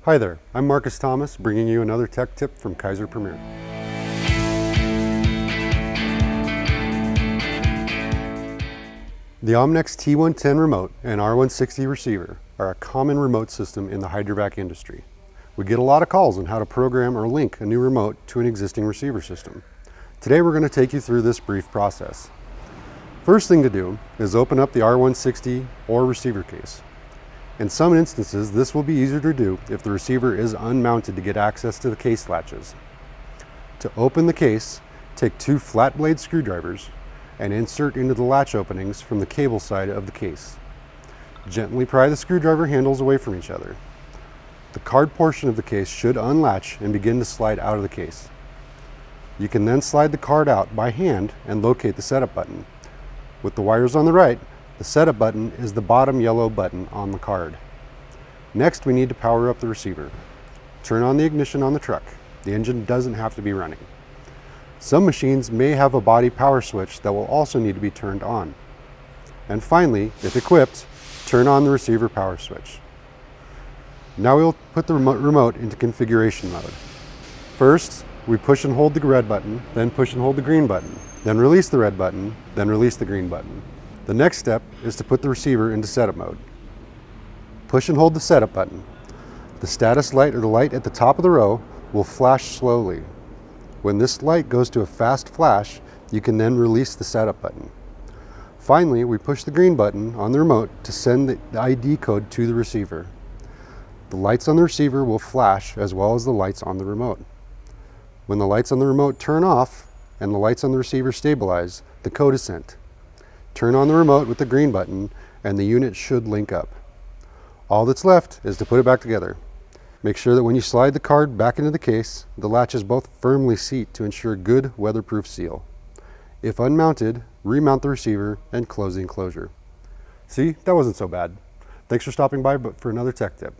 Hi there, I'm Marcus Thomas, bringing you another tech tip from Kaiser Premier. The Omnex T110 remote and R160 receiver are a common remote system in the hydrovac industry. We get a lot of calls on how to program or link a new remote to an existing receiver system. Today we're going to take you through this brief process. First thing to do is open up the R160 or receiver case. In some instances, this will be easier to do if the receiver is unmounted to get access to the case latches. To open the case, take two flat blade screwdrivers and insert into the latch openings from the cable side of the case. Gently pry the screwdriver handles away from each other. The card portion of the case should unlatch and begin to slide out of the case. You can then slide the card out by hand and locate the setup button. With the wires on the right, the setup button is the bottom yellow button on the card. Next, we need to power up the receiver. Turn on the ignition on the truck. The engine doesn't have to be running. Some machines may have a body power switch that will also need to be turned on. And finally, if equipped, turn on the receiver power switch. Now we'll put the remote into configuration mode. First, we push and hold the red button, then push and hold the green button, then release the red button, then release the green button. The next step is to put the receiver into setup mode. Push and hold the setup button. The status light or the light at the top of the row will flash slowly. When this light goes to a fast flash, you can then release the setup button. Finally, we push the green button on the remote to send the ID code to the receiver. The lights on the receiver will flash as well as the lights on the remote. When the lights on the remote turn off and the lights on the receiver stabilize, the code is sent. Turn on the remote with the green button and the unit should link up. All that's left is to put it back together. Make sure that when you slide the card back into the case, the latches both firmly seat to ensure good weatherproof seal. If unmounted, remount the receiver and close the enclosure. See, that wasn't so bad. Thanks for stopping by for another tech tip.